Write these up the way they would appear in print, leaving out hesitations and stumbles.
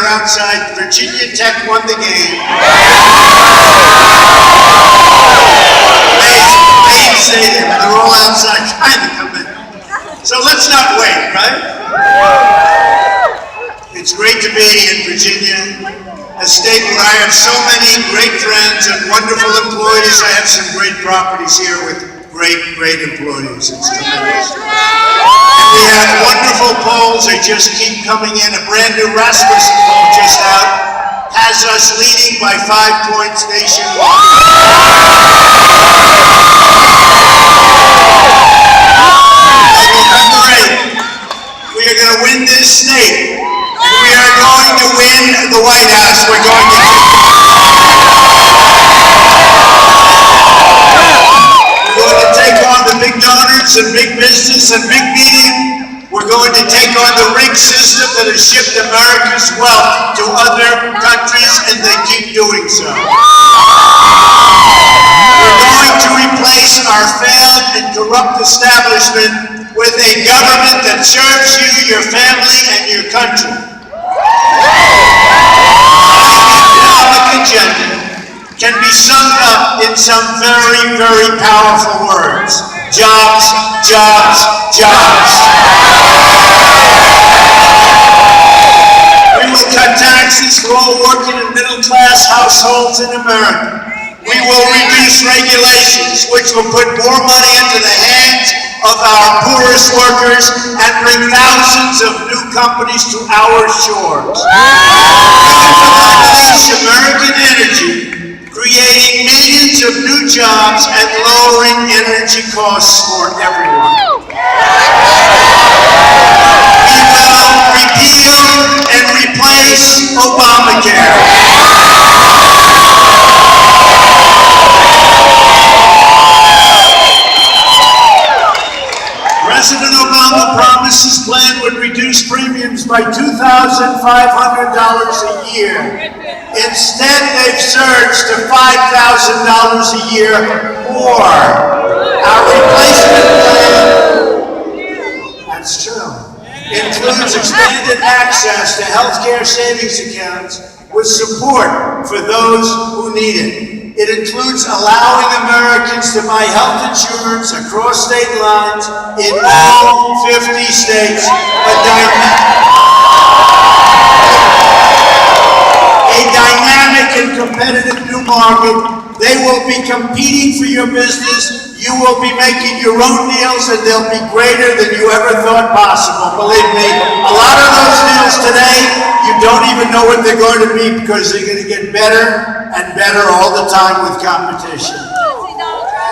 Outside, Virginia Tech won the game. Main Stadium, and they're all outside trying to come in. So let's not wait, right? It's great to be in Virginia, a state where I have so many great friends and wonderful employees. I have some great properties here with great employees. It's tremendous. And we have wonderful polls. They just keep coming in. A brand new Rasmussen poll just out has us leading by 5 points nationwide. And remember it, we are going to win this state. And we are going to win the White House. We're going to take on the big donors and big business and big media. We're going to take on the rig system that has shipped America's wealth to other countries, and they keep doing so. We're going to replace our failed and corrupt establishment with a government that serves you, your family, and your country. Our economic agenda can be summed up in some very powerful words. Jobs, jobs, jobs. We will cut taxes for all working and middle-class households in America. We will reduce regulations, which will put more money into the hands of our poorest workers and bring thousands of new companies to our shores. We will unleash American energy, creating millions of new jobs and lowering energy costs for everyone. We will repeal and replace Obamacare. President Obama promised his plan would reduce premiums by $2,500 a year. Instead, they've surged to $5,000 a year more. Our replacement plan, that's true, includes expanded access to healthcare savings accounts with support for those who need it. It includes allowing Americans to buy health insurance across state lines in all 50 states, a dynamic and competitive new market. They will be competing for your business. You will be making your own deals, and they'll be greater than you ever thought possible. Believe me, a lot of those deals today, you don't even know what they're going to be because they're going to get better and better all the time with competition.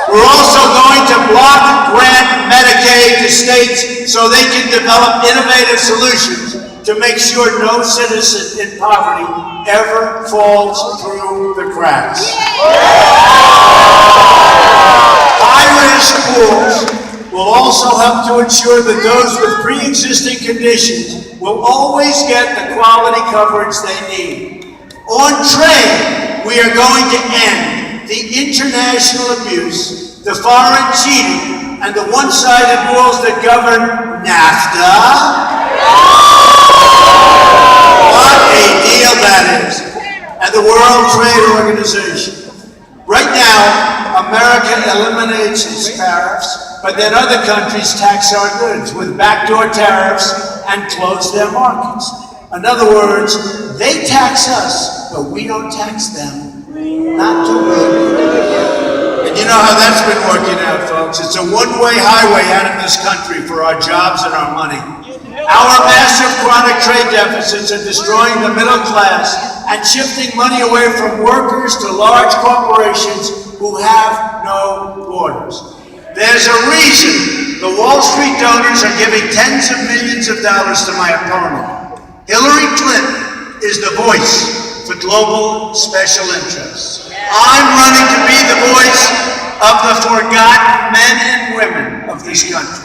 We're also going to block grant Medicaid to states so they can develop innovative solutions to make sure no citizen in poverty ever falls through the cracks. Higher schools will also help to ensure that those with pre-existing conditions will always get the quality coverage they need. On trade, we are going to end the international abuse, the foreign cheating, and the one-sided rules that govern NAFTA. What a deal that is. And the World Trade Organization. Right now, America eliminates its tariffs, but then other countries tax our goods with backdoor tariffs and close their markets. In other words, they tax us, but we don't tax them. Not too good. know how that's been working out, folks. It's a one-way highway out of this country for our jobs and our money. Our massive chronic trade deficits are destroying the middle class and shifting money away from workers to large corporations who have no borders. There's a reason the Wall Street donors are giving tens of millions of dollars to my opponent. Hillary Clinton is the voice for global special interests. I'm running to be the voice of the forgotten men and women of this country.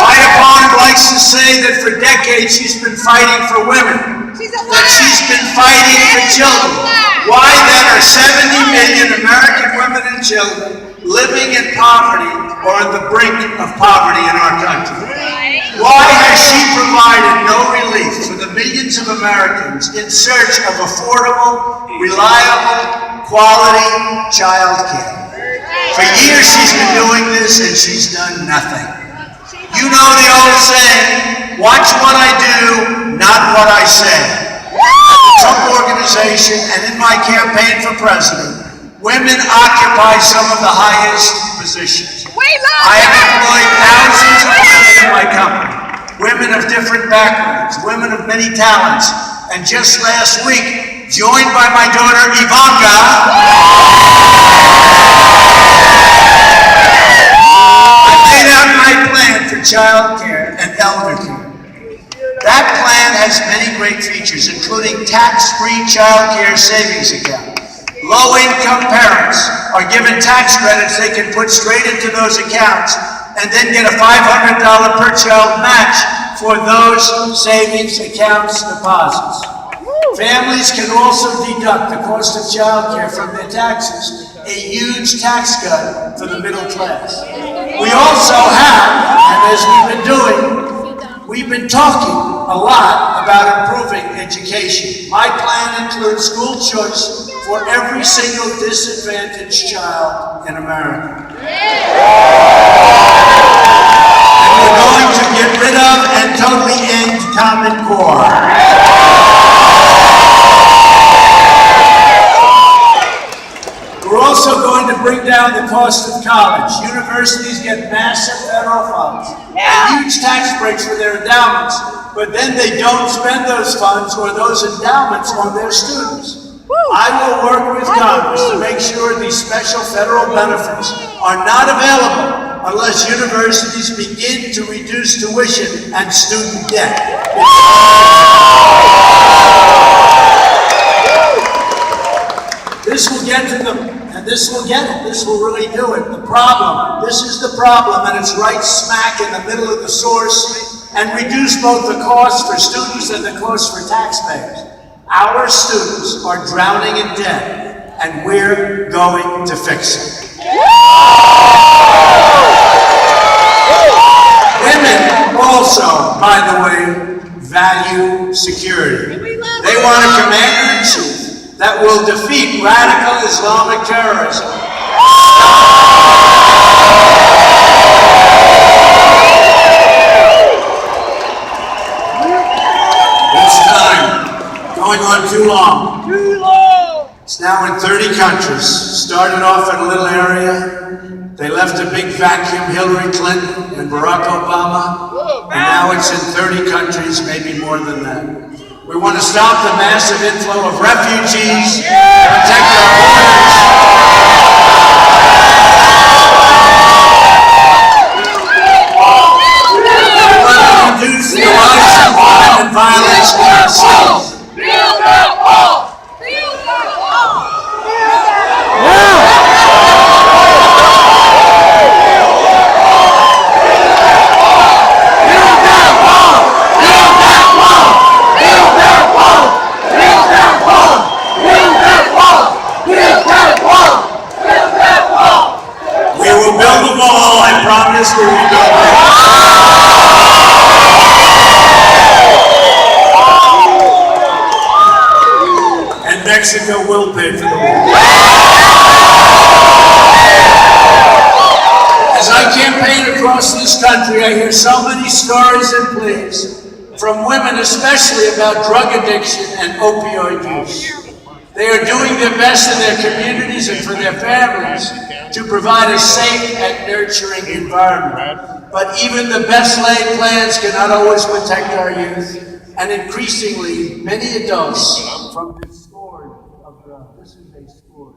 My opponent likes to say that for decades she's been fighting for women, that she's been fighting for children. Why then are 70 million American women and children living in poverty or on the brink of poverty in our country? Why has she provided no relief for the millions of Americans in search of affordable, reliable, quality child care? For years she's been doing this and she's done nothing. You know the old saying, watch what I do, not what I say. At the Trump Organization and in my campaign for president, women occupy some of the highest positions. I have employed thousands of women in my company, women of different backgrounds, women of many talents, and just last week, joined by my daughter Ivanka, I laid out my plan for child care and elder care. That plan has many great features, including tax-free child care savings account. Low-income parents are given tax credits they can put straight into those accounts and then get a $500 per child match for those savings accounts deposits. Families can also deduct the cost of child care from their taxes, a huge tax cut for the middle class. We also have, and as we've been talking a lot about improving education. My plan includes school choice for every single disadvantaged child in America. And we're going to get rid of and totally end Common Core. We're also going to bring down the cost of college. Universities get massive federal funds and huge tax breaks for their endowments, but then they don't spend those funds or those endowments on their students. I will work with Congress to make sure these special federal benefits are not available unless universities begin to reduce tuition and student debt. This will get to them. And this will get it. This will really do it. The problem, this is the problem, and it's right smack in the middle of the source, and reduce both the cost for students and the cost for taxpayers. Our students are drowning in debt, and we're going to fix it. Women also, by the way, value security. They want a commander-in-chief that will defeat radical Islamic terrorism. This time, going on too long. It's now in 30 countries. Started off in a little area. They left a big vacuum, Hillary Clinton and Barack Obama, and now it's in 30 countries, maybe more than that. We want to stop the massive inflow of refugees, protect our borders. We want to reduce the rise of crime and violence in our cities. And Mexico will pay for the wall. As I campaign across this country, I hear so many stories and pleas from women especially about drug addiction and opioid use. They are doing their best in their communities and for their families to provide a safe and nurturing environment. But even the best laid plans cannot always protect our youth, and increasingly, many adults from this scourge of drugs. This is a scourge.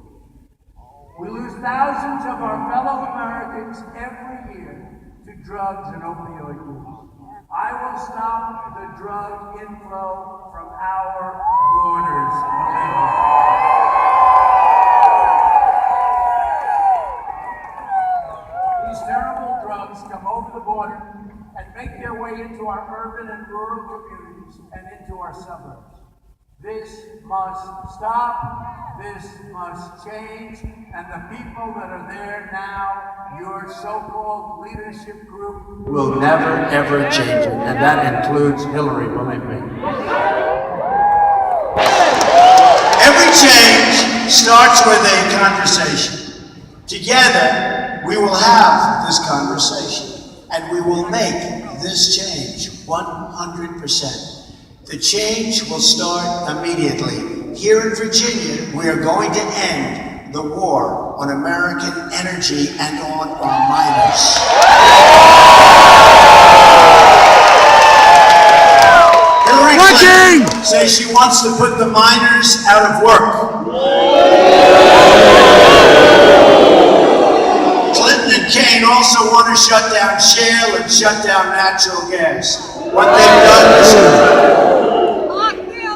We lose thousands of our fellow Americans every year to drugs and opioid use. I will stop the drug inflow from our borders. These terrible drugs come over the border and make their way into our urban and rural communities and into our suburbs. This must stop, this must change, and the people that are there now, your so-called leadership group, will never ever change it, and that includes Hillary, believe me. Every change starts with a conversation. Together, we will have this conversation, and we will make this change 100%. The change will start immediately. Here in Virginia, we are going to end the war on American energy and on our miners. Hillary Clinton says she wants to put the miners out of work. Clinton and Kane also want to shut down shale and shut down natural gas. What they've done is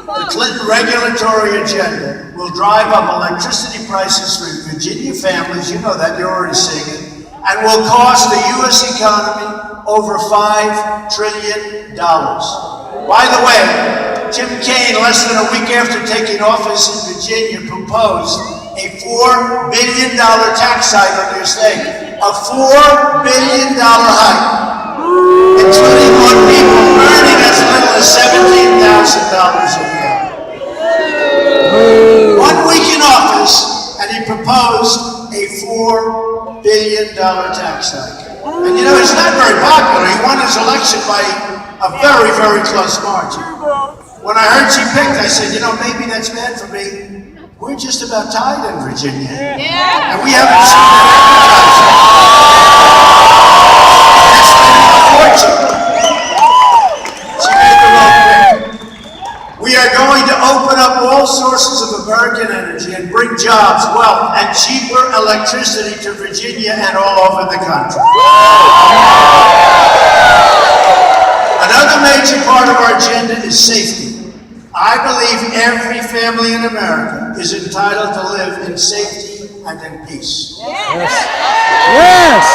the Clinton regulatory agenda will drive up electricity prices for Virginia families, you know that, you're already seeing it, and will cost the U.S. economy over $5 trillion. By the way, Tim Kaine, less than a week after taking office in Virginia, proposed a $4 billion tax hike on your state, a $4 billion hike. Including on people earning as little as $17,000 a year. 1 week in office, and he proposed a $4 billion tax hike. And you know, he's not very popular. He won his election by a very, very close margin. When I heard she picked, I said, you know, maybe that's bad for me. We're just about tied in Virginia. Yeah. And we haven't seen that advertising. She made the wrong pick. We are going to open up all sources of American energy and bring jobs, wealth, and cheaper electricity to Virginia and all over the country. Another major part of our agenda is safety. I believe every family in America is entitled to live in safety and in peace. Yes. Yes.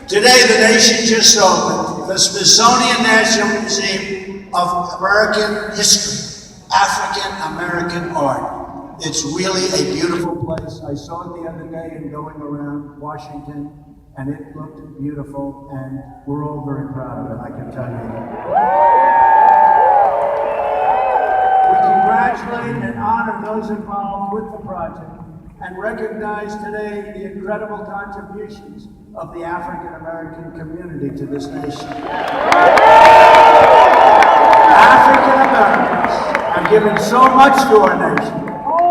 Today, the nation just opened the Smithsonian National Museum of American History, African American art. It's really a beautiful place. I saw it the other day in going around Washington, and it looked beautiful, and we're all very proud of it, I can tell you that. We congratulate and honor those involved with the project and recognize today the incredible contributions of the African American community to this nation. African Americans have given so much to our nation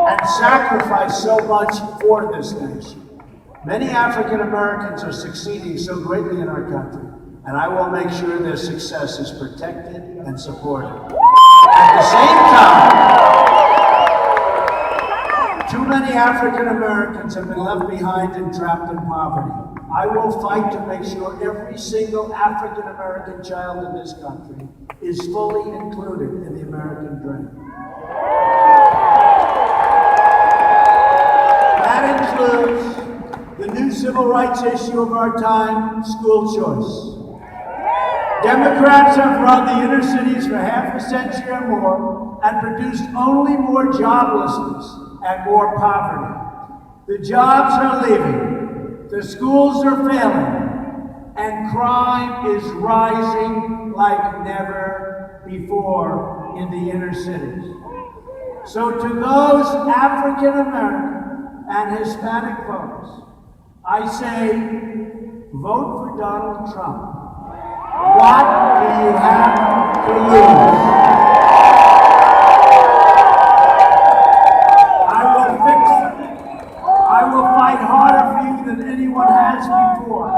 and sacrificed so much for this nation. Many African Americans are succeeding so greatly in our country, and I will make sure their success is protected and supported. At the same time, too many African Americans have been left behind and trapped in poverty. I will fight to make sure every single African American child in this country is fully included in the American dream. That includes the new civil rights issue of our time, school choice. Democrats have run the inner cities for half a century or more and produced only more joblessness and more poverty. The jobs are leaving, the schools are failing, and crime is rising like never before in the inner cities. So to those African American and Hispanic voters, I say, vote for Donald Trump. What do you have to lose? I will fight harder for you than anyone has before.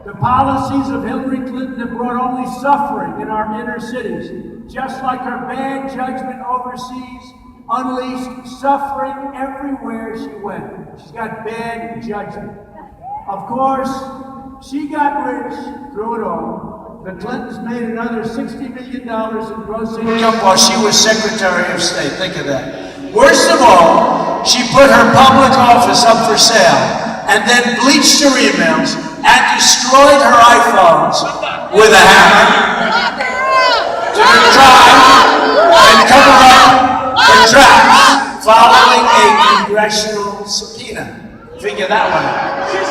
The policies of Hillary Clinton have brought only suffering in our inner cities, just like her bad judgment overseas unleashed suffering everywhere she went. She's got bad judgment. Of course, she got rich through it all. The Clintons made another $60 million in gross income while she was Secretary of State. Think of that. Worst of all, she put her public office up for sale and then bleached her emails and destroyed her iPhones with a hammer to try and cover up her tracks following a congressional subpoena. Figure that one out. There's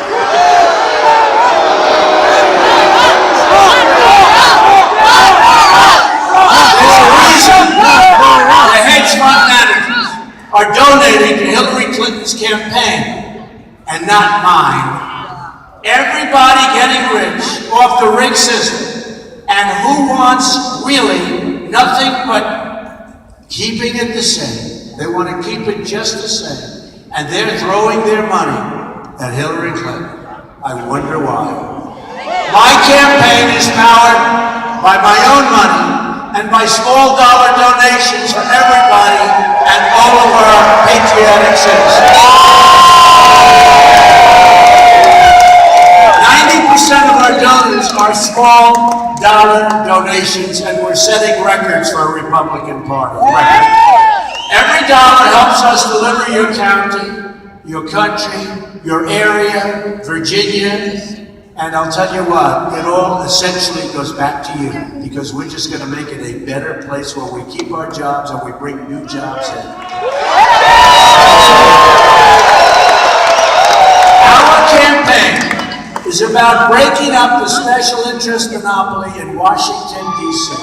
a reason the hedge fund managers are donating to Hillary Clinton's campaign and not mine. Everybody getting rich off the rig system, and who wants really nothing but keeping it the same. They want to keep it just the same, and they're throwing their money at Hillary Clinton. I wonder why. My campaign is powered by my own money and by small dollar donations from everybody and all of our patriotic citizens. 90% of our donors are small dollar donations, and we're setting records for a Republican Party. Every dollar helps us deliver your county, your country, your area, Virginia, and I'll tell you what, it all essentially goes back to you, because we're just going to make it a better place where we keep our jobs and we bring new jobs in. Our campaign is about breaking up the special interest monopoly in Washington, D.C.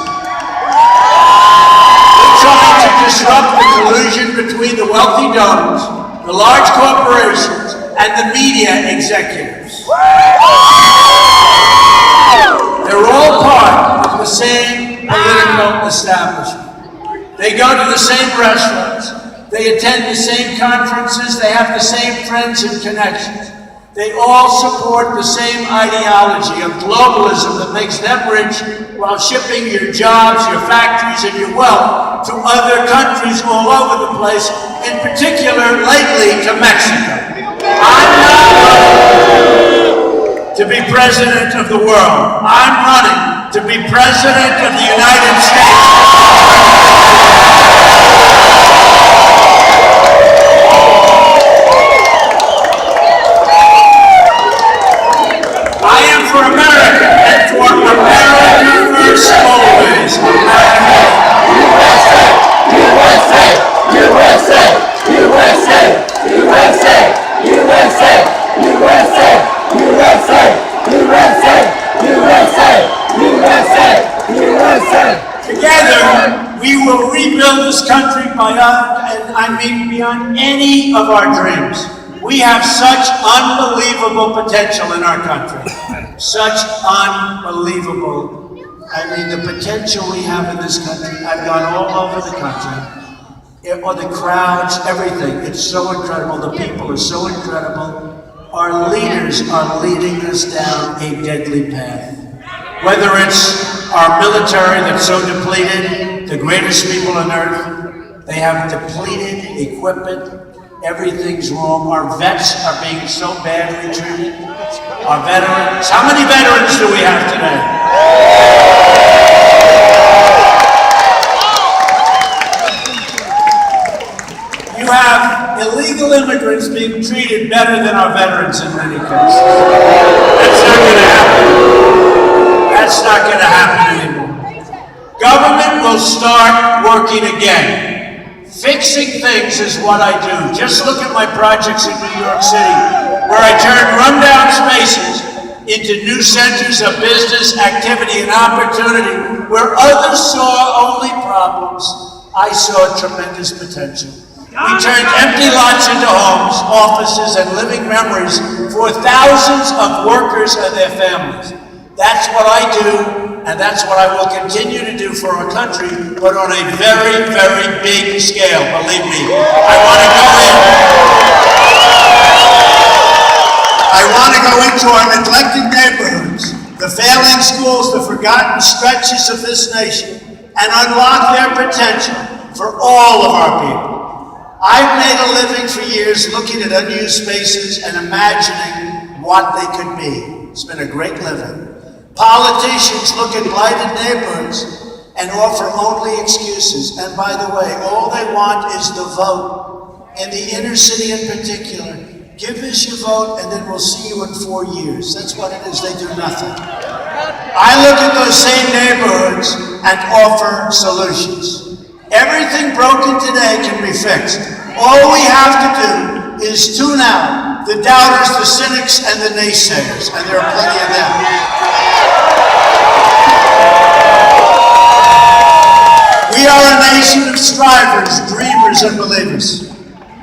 We're trying to disrupt the collusion between the wealthy donors, the large corporations, and the media executives. They're all part of the same political establishment. They go to the same restaurants, they attend the same conferences, they have the same friends and connections. They all support the same ideology of globalism that makes them rich while shipping your jobs, your factories, and your wealth to other countries all over the place, in particular, lately, to Mexico. I'm not running to be president of the world. I'm running to be president of the United States. I am for America, and for America first always. America. USA, USA, USA, USA, USA, USA, USA, USA, USA, USA, USA, USA. Together, we will rebuild this country beyond any of our dreams. We have such unbelievable potential in our country. Such unbelievable. The potential we have in this country. I've gone all over the country. The crowds, everything. It's so incredible. The people are so incredible. Our leaders are leading us down a deadly path. Whether it's our military that's so depleted, the greatest people on earth, they have depleted equipment. Everything's wrong. Our vets are being so badly treated. Our veterans. How many veterans do we have today? You have illegal immigrants being treated better than our veterans in many cases. That's not going to happen. That's not going to happen anymore. Government will start working again. Fixing things is what I do. Just look at my projects in New York City, where I turn rundown spaces into new centers of business, activity, and opportunity. Where others saw only problems, I saw tremendous potential. We turned empty lots into homes, offices, and living memories for thousands of workers and their families. That's what I do, and that's what I will continue to do for our country, but on a very, very big scale, believe me. I want to go into our neglected neighborhoods, the failing schools, the forgotten stretches of this nation, and unlock their potential for all of our people. I've made a living for years looking at unused spaces and imagining what they could be. It's been a great living. Politicians look at blighted neighborhoods and offer only excuses. And by the way, all they want is the vote. In the inner city in particular, give us your vote and then we'll see you in 4 years. That's what it is. They do nothing. I look at those same neighborhoods and offer solutions. Everything broken today can be fixed. All we have to do is tune out the doubters, the cynics, and the naysayers, and there are plenty of them. We are a nation of strivers, dreamers, and believers.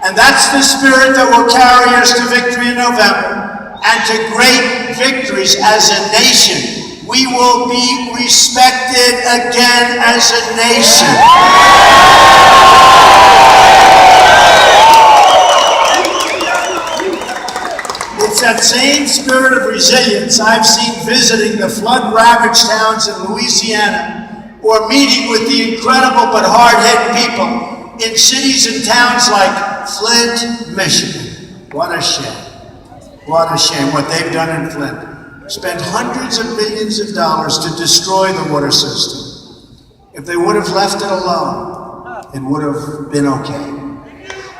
And that's the spirit that will carry us to victory in November and to great victories as a nation. We will be respected again as a nation. It's that same spirit of resilience I've seen visiting the flood-ravaged towns in Louisiana or meeting with the incredible but hard-hit people in cities and towns like Flint, Michigan. What a shame. What a shame what they've done in Flint. Spent hundreds of millions of dollars to destroy the water system. If they would have left it alone, it would have been okay.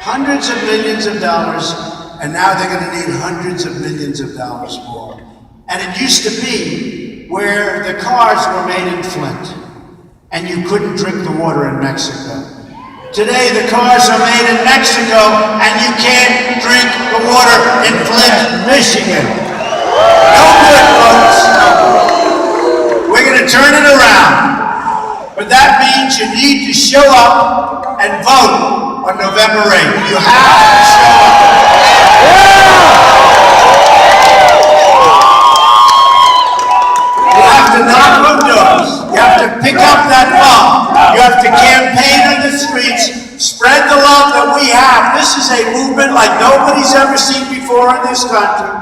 Hundreds of millions of dollars, and now they're going to need hundreds of millions of dollars more. And it used to be where the cars were made in Flint, and you couldn't drink the water in Mexico. Today, the cars are made in Mexico, and you can't drink the water in Flint, Michigan. No good, folks. We're going to turn it around. But that means you need to show up and vote on November 8th. You have to show up. You have to knock on doors. You have to pick up that phone. You have to campaign on the streets. Spread the love that we have. This is a movement like nobody's ever seen before in this country.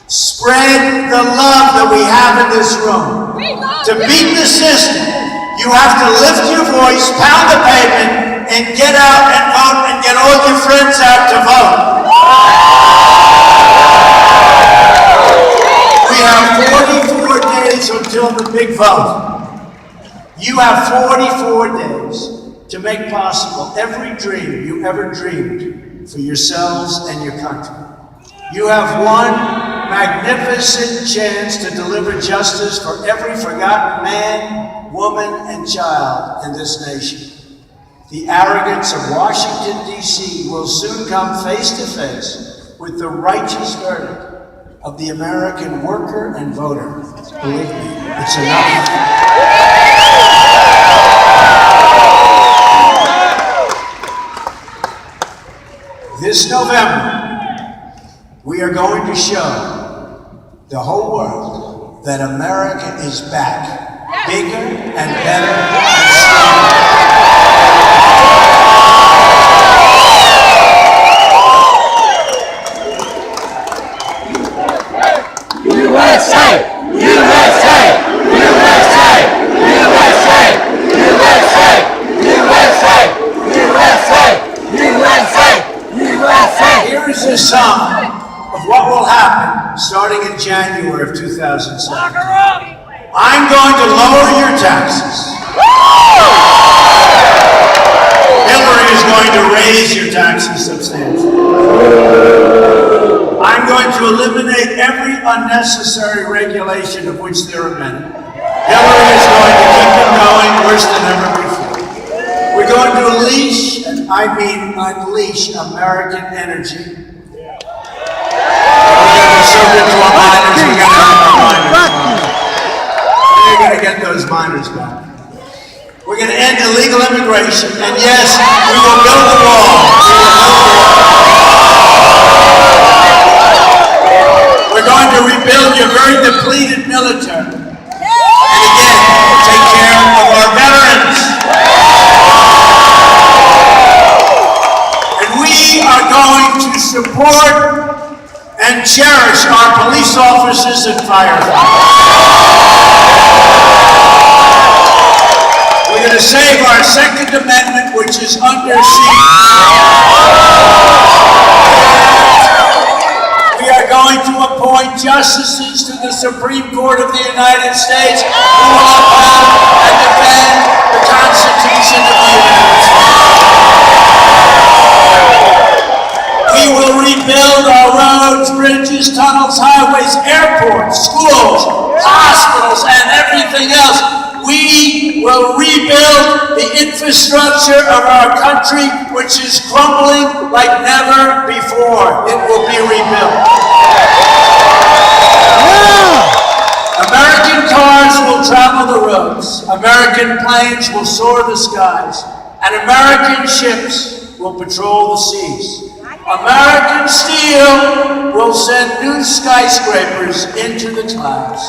Spread the love that we have in this room. To beat the system, you have to lift your voice, pound the pavement, and get out and vote and get all your friends out to vote. We have 44 days until the big vote. You have 44 days to make possible every dream you ever dreamed for yourselves and your country. You have one magnificent chance to deliver justice for every forgotten man, woman, and child in this nation. The arrogance of Washington, D.C. will soon come face to face with the righteous verdict of the American worker and voter. Believe me, it's enough. This November, we are going to show the whole world that America is back, bigger and better and stronger. USA! USA! USA! USA! USA! USA! USA! USA! Here is a sum of what will happen starting in January of 2007. I'm going to lower your taxes. Hillary is going to raise your taxes substantially. I'm going to eliminate every unnecessary regulation of which there are many. Hillary is going to keep them going worse than ever before. We're going to unleash, and I mean unleash, American energy. We're going to get those miners back. We're going to end illegal immigration, and yes, we will build the wall. We're going to rebuild your very depleted military. And again, take care of our veterans. And we are going to support and cherish our police officers and firefighters. We're going to save our Second Amendment, which is under siege. We are going to appoint justices to the Supreme Court of the United States who will uphold and defend the Constitution of the United States. We will rebuild our roads, bridges, tunnels, highways, airports, schools, hospitals, and everything else. We will rebuild the infrastructure of our country, which is crumbling like never before. It will be rebuilt. American cars will travel the roads. American planes will soar the skies. And American ships will patrol the seas. American steel will send new skyscrapers into the clouds.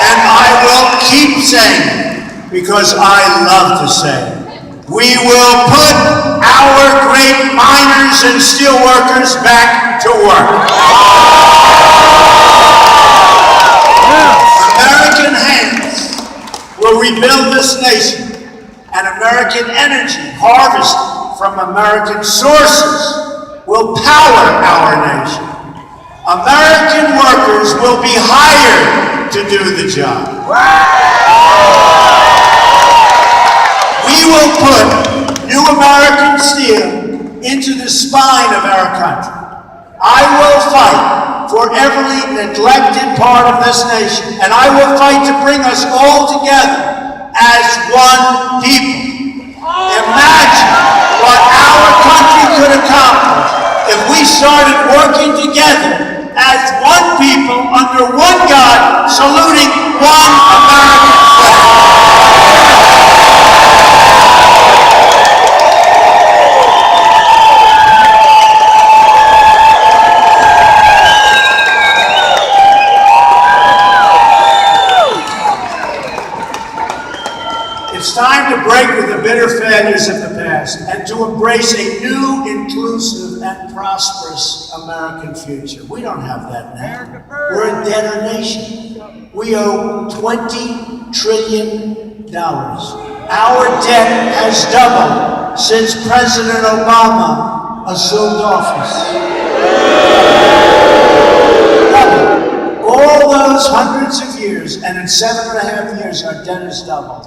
And I will keep saying, because I love to say, we will put our great miners and steel workers back to work. American hands will rebuild this nation, and American energy harvested from American sources will power our nation. American workers will be hired to do the job. We will put new American steel into the spine of our country. I will fight for every neglected part of this nation, and I will fight to bring us all together as one people. Imagine what our country could accomplish if we started working together as one people under one God, saluting one American flag. It's time to break with the bitter failures of the past and to embrace a new, inclusive, and prosperous American future. We don't have that now. We're a debtor nation. We owe $20 trillion. Our debt has doubled since President Obama assumed office. Doubled. All those hundreds of years, and in 7.5 years, our debt has doubled.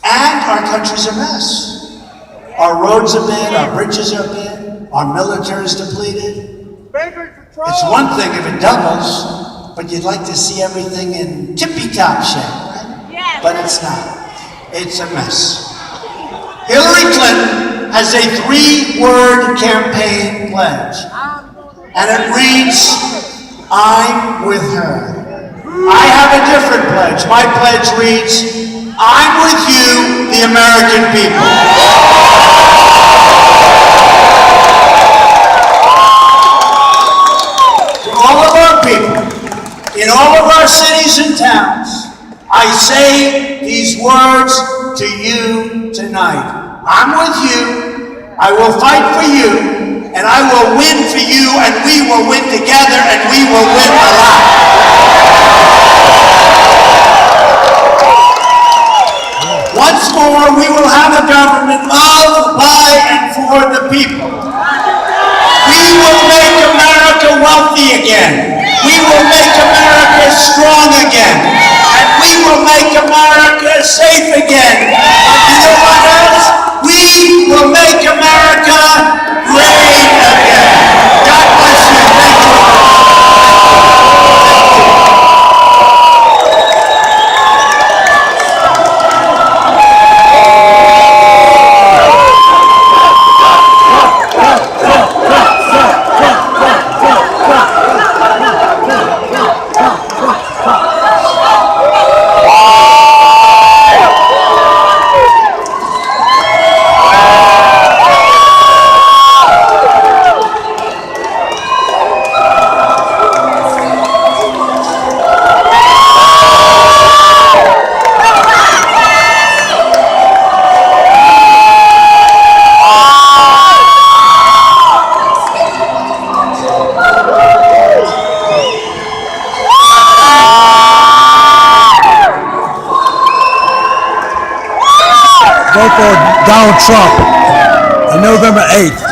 And our country's a mess. Our roads are bad, our bridges are bad, our military is depleted. It's one thing if it doubles, but you'd like to see everything in tippy-top shape, right? Yes. But it's not. It's a mess. Hillary Clinton has a 3-word campaign pledge, and it reads, "I'm with her." I have a different pledge. My pledge reads, "I'm with you, the American people." To all of our people, in all of our cities and towns, I say these words to you tonight. I'm with you, I will fight for you, and I will win for you, and we will win together, and we will win a lot. Once more, we will have a government of, by, and for the people. We will make America wealthy again. We will make America strong again. And we will make America safe again. And you know what else? We will make America great again. God bless you. Thank you. for Donald Trump on November 8th.